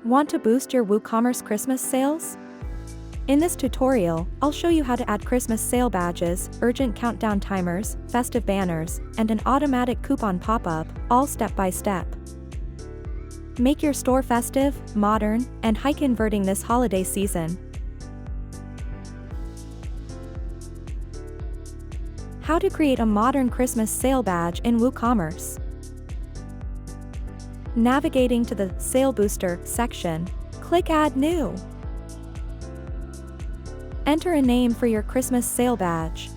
Want to boost your WooCommerce Christmas sales? In this tutorial, I'll show you how to add Christmas sale badges, urgent countdown timers, festive banners, and an automatic coupon pop-up, all step by step. Make your store festive, modern, and high-converting this holiday season. How to create a modern Christmas sale badge in WooCommerce. Navigating to the Sale Booster section, click Add New. Enter a name for your Christmas sale badge.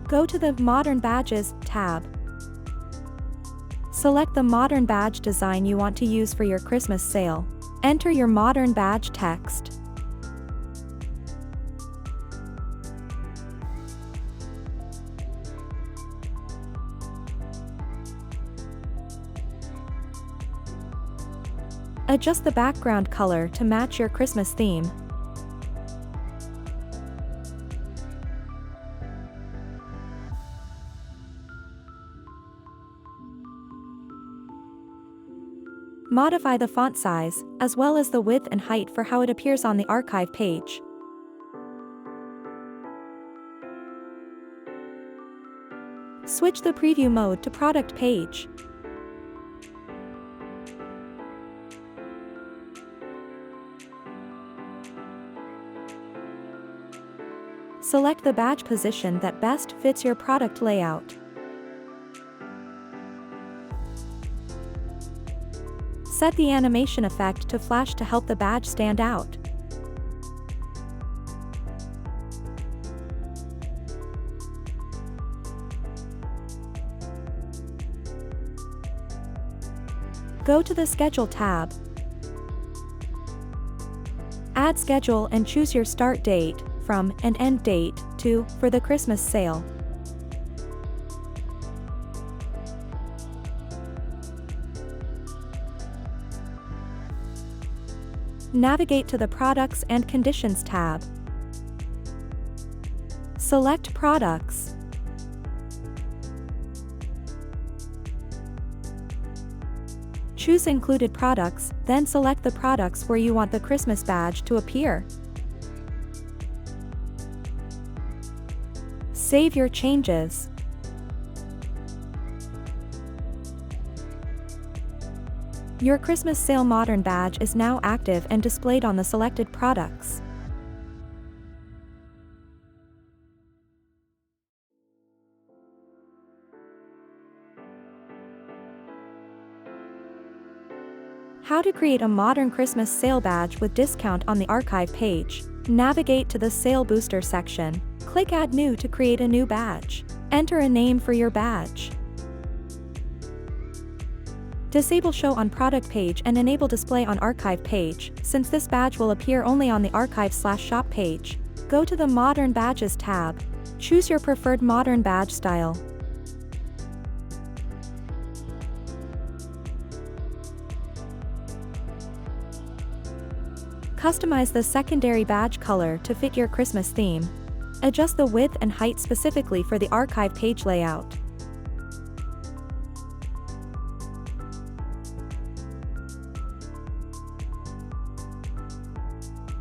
Go to the Modern Badges tab. Select the modern badge design you want to use for your Christmas sale. Enter your modern badge text. Adjust the background color to match your Christmas theme. Modify the font size, as well as the width and height for how it appears on the archive page. Switch the preview mode to product page. Select the badge position that best fits your product layout. Set the animation effect to flash to help the badge stand out. Go to the Schedule tab. Add schedule and choose your start date, from, and end date, to, for the Christmas sale. Navigate to the Products and Conditions tab. Select Products. Choose Included Products, then select the products where you want the Christmas badge to appear. Save your changes. Your Christmas sale modern badge is now active and displayed on the selected products. How to create a modern Christmas sale badge with discount on the archive page. Navigate to the Sale Booster section. Click Add New to create a new badge. Enter a name for your badge. Disable Show on Product page and enable Display on Archive page, since this badge will appear only on the Archive/Shop page. Go to the Modern Badges tab. Choose your preferred modern badge style. Customize the secondary badge color to fit your Christmas theme. Adjust the width and height specifically for the archive page layout.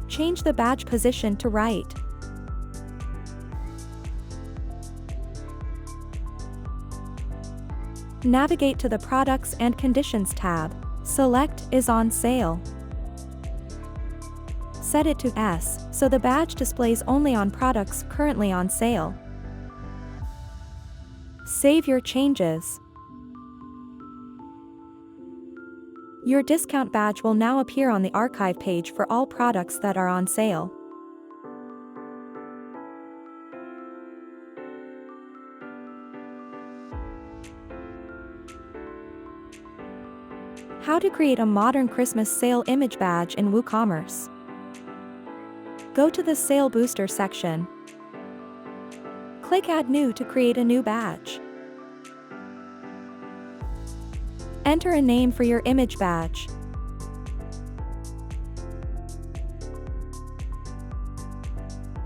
Change the badge position to right. Navigate to the Products and Conditions tab. Select Is on Sale. Set it to S, so the badge displays only on products currently on sale. Save your changes. Your discount badge will now appear on the archive page for all products that are on sale. How to create a modern Christmas sale image badge in WooCommerce. Go to the Sale Booster section. Click Add New to create a new badge. Enter a name for your image badge.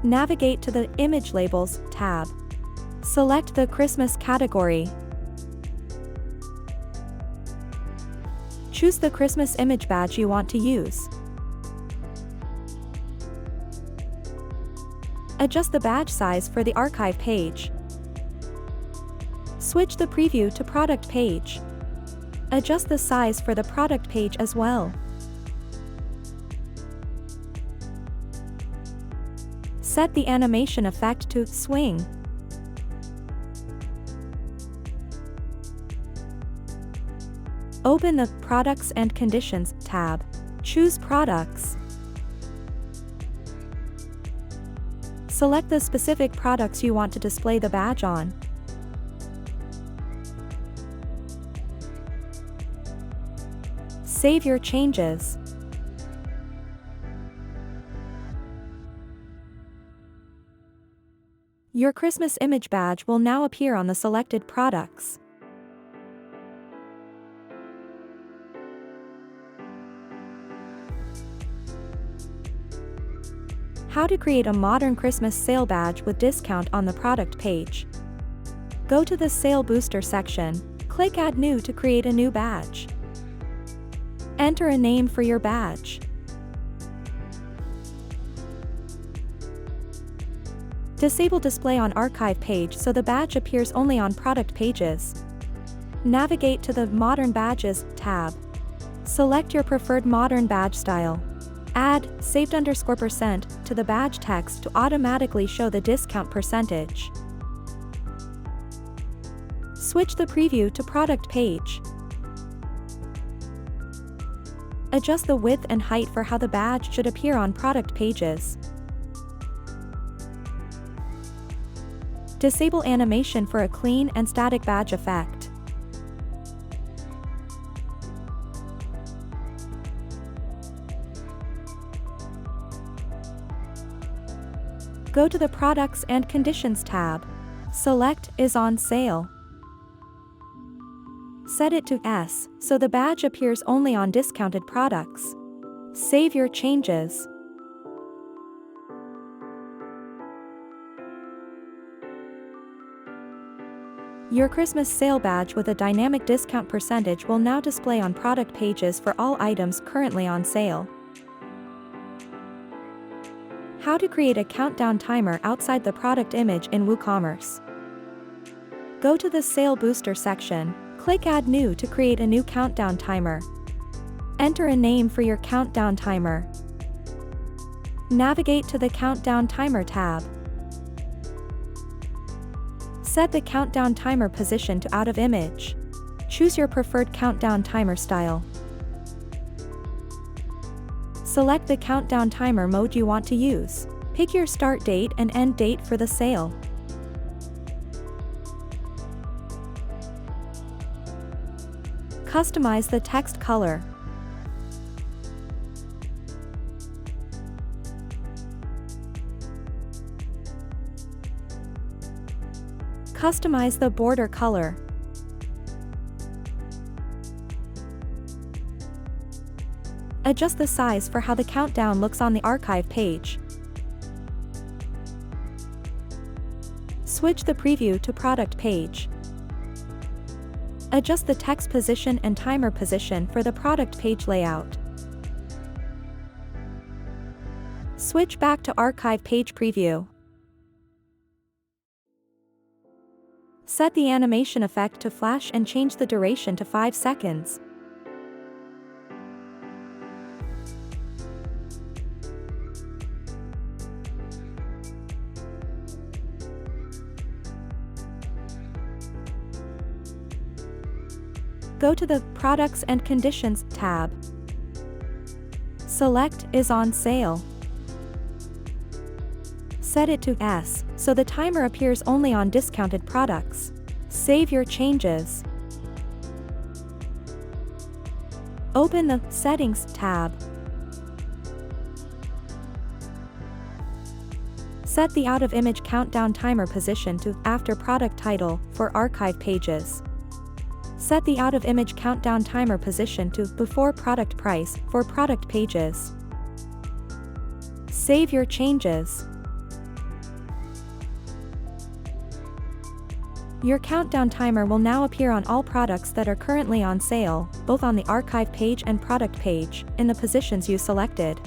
Navigate to the Image Labels tab. Select the Christmas category. Choose the Christmas image badge you want to use. Adjust the badge size for the archive page. Switch the preview to product page. Adjust the size for the product page as well. Set the animation effect to swing. Open the Products and Conditions tab. Choose Products. Select the specific products you want to display the badge on. Save your changes. Your Christmas image badge will now appear on the selected products. How to create a modern Christmas sale badge with discount on the product page. Go to the Sale Booster section, click Add New to create a new badge. Enter a name for your badge. Disable display on archive page so the badge appears only on product pages. Navigate to the Modern Badges tab. Select your preferred modern badge style. Add saved_% to the badge text to automatically show the discount percentage. Switch the preview to product page. Adjust the width and height for how the badge should appear on product pages. Disable animation for a clean and static badge effect. Go to the Products and Conditions tab. Select Is on Sale. Set it to S, so the badge appears only on discounted products. Save your changes. Your Christmas sale badge with a dynamic discount percentage will now display on product pages for all items currently on sale. How to create a countdown timer outside the product image in WooCommerce. Go to the Sale Booster section, click Add New to create a new countdown timer. Enter a name for your countdown timer. Navigate to the Countdown Timer tab. Set the countdown timer position to out of image. Choose your preferred countdown timer style. Select the countdown timer mode you want to use. Pick your start date and end date for the sale. Customize the text color. Customize the border color. Adjust the size for how the countdown looks on the archive page. Switch the preview to product page. Adjust the text position and timer position for the product page layout. Switch back to archive page preview. Set the animation effect to flash and change the duration to 5 seconds. Go to the Products and Conditions tab. Select Is on Sale. Set it to S, so the timer appears only on discounted products. Save your changes. Open the Settings tab. Set the out-of-image countdown timer position to After Product Title for archive pages. Set the out-of-image countdown timer position to Before Product Price for product pages. Save your changes. Your countdown timer will now appear on all products that are currently on sale, both on the archive page and product page, in the positions you selected.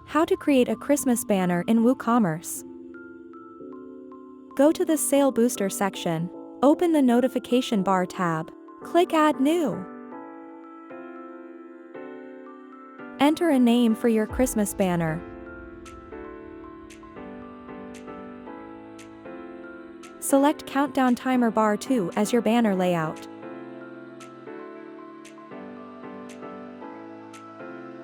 How to create a Christmas banner in WooCommerce. Go to the Sale Booster section. Open the Notification Bar tab. Click Add New. Enter a name for your Christmas banner. Select Countdown Timer Bar 2 as your banner layout.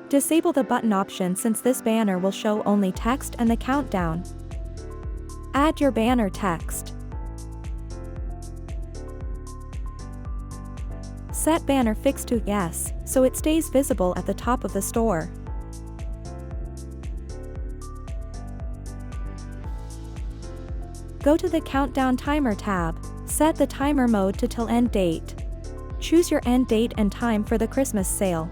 Disable the button option since this banner will show only text and the countdown. Add your banner text. Set banner fixed to Yes, so it stays visible at the top of the store. Go to the Countdown Timer tab. Set the timer mode to till end date. Choose your end date and time for the Christmas sale.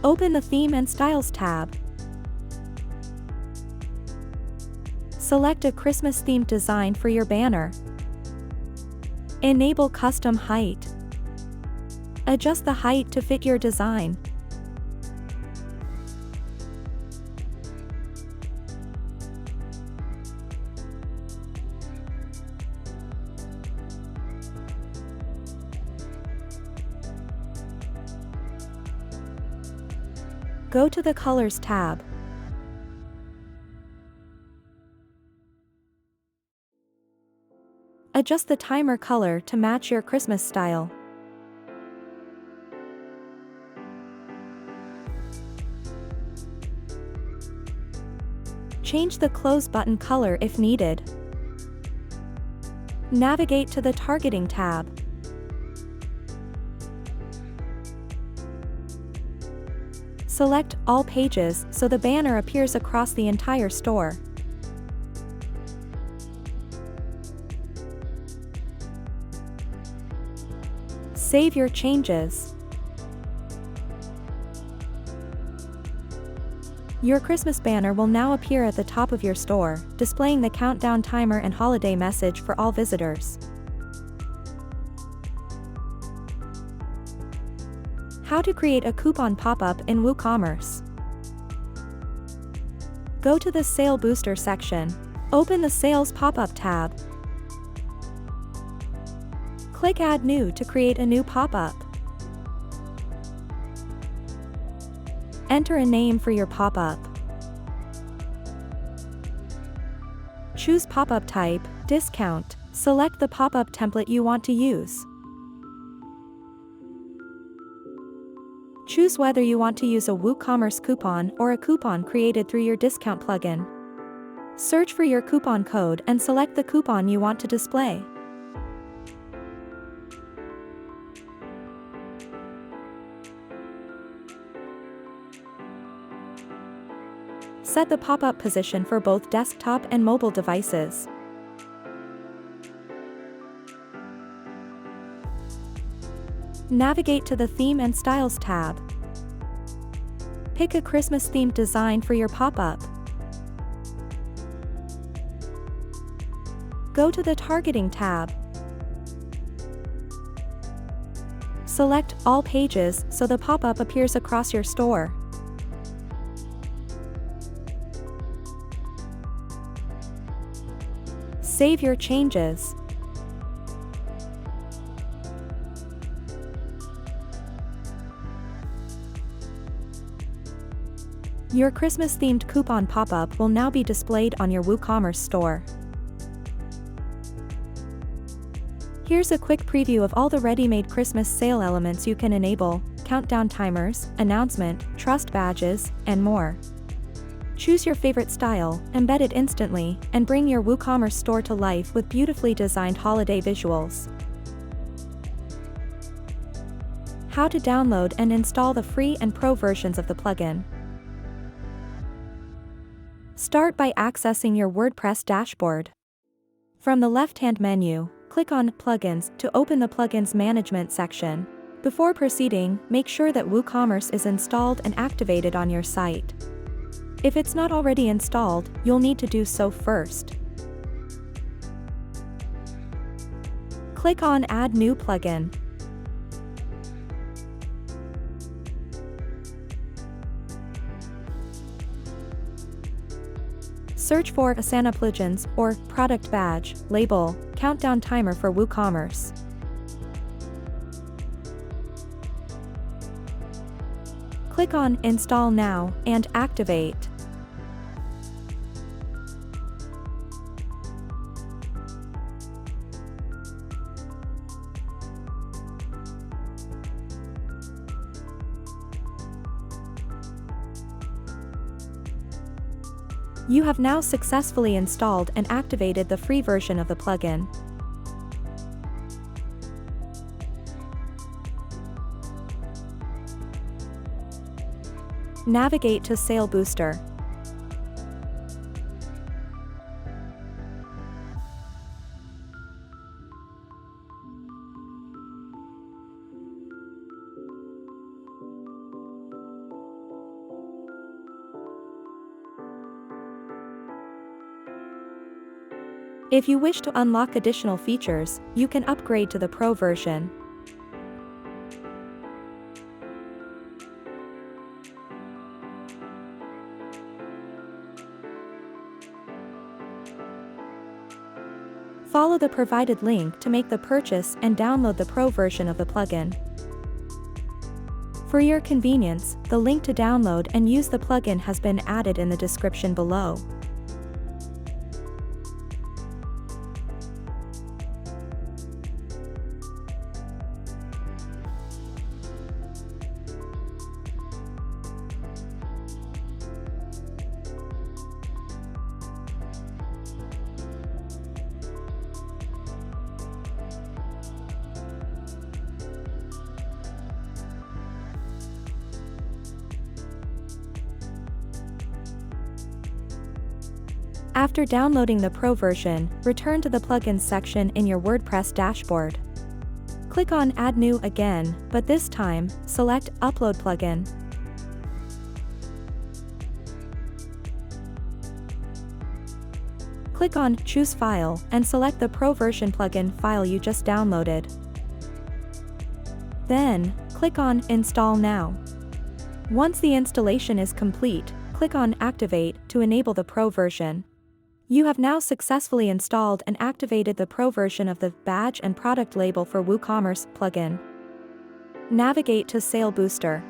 Open the Theme and Styles tab. Select a Christmas-themed design for your banner. Enable custom height. Adjust the height to fit your design. Go to the Colors tab. Adjust the timer color to match your Christmas style. Change the close button color if needed. Navigate to the Targeting tab. Select All Pages so the banner appears across the entire store. Save your changes. Your Christmas banner will now appear at the top of your store, displaying the countdown timer and holiday message for all visitors. How to create a coupon pop-up in WooCommerce. Go to the Sale Booster section. Open the Sales Pop-up tab. Click Add New to create a new pop-up. Enter a name for your pop-up. Choose pop-up type, discount. Select the pop-up template you want to use. Choose whether you want to use a WooCommerce coupon or a coupon created through your discount plugin. Search for your coupon code and select the coupon you want to display. Set the pop-up position for both desktop and mobile devices. Navigate to the Theme and Styles tab. Pick a Christmas-themed design for your pop-up. Go to the Targeting tab. Select All Pages so the pop-up appears across your store. Save your changes. Your Christmas-themed coupon pop-up will now be displayed on your WooCommerce store. Here's a quick preview of all the ready-made Christmas sale elements you can enable: countdown timers, announcement, trust badges, and more. Choose your favorite style, embed it instantly, and bring your WooCommerce store to life with beautifully designed holiday visuals. How to download and install the free and pro versions of the plugin. Start by accessing your WordPress dashboard. From the left-hand menu, Click on Plugins to open the Plugins Management section. Before proceeding, make sure that WooCommerce is installed and activated on your site. If it's not already installed, you'll need to do so first. Click on Add New Plugin. Search for Asana plugins or product badge, label, countdown timer for WooCommerce. Click on Install Now and Activate. You have now successfully installed and activated the free version of the plugin. Navigate to Sale Booster. If you wish to unlock additional features, you can upgrade to the Pro version. Follow the provided link to make the purchase and download the Pro version of the plugin. For your convenience, the link to download and use the plugin has been added in the description below. After downloading the Pro version, return to the Plugins section in your WordPress dashboard. Click on Add New again, but this time, select Upload Plugin. Click on Choose File and select the Pro version plugin file you just downloaded. Then, click on Install Now. Once the installation is complete, click on Activate to enable the Pro version. You have now successfully installed and activated the Pro version of the badge and product label for WooCommerce plugin. Navigate to Sale Booster.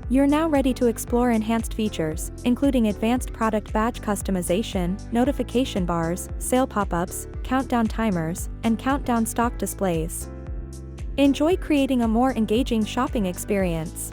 You're now ready to explore enhanced features, including advanced product badge customization, notification bars, sale pop-ups, countdown timers, and countdown stock displays. Enjoy creating a more engaging shopping experience.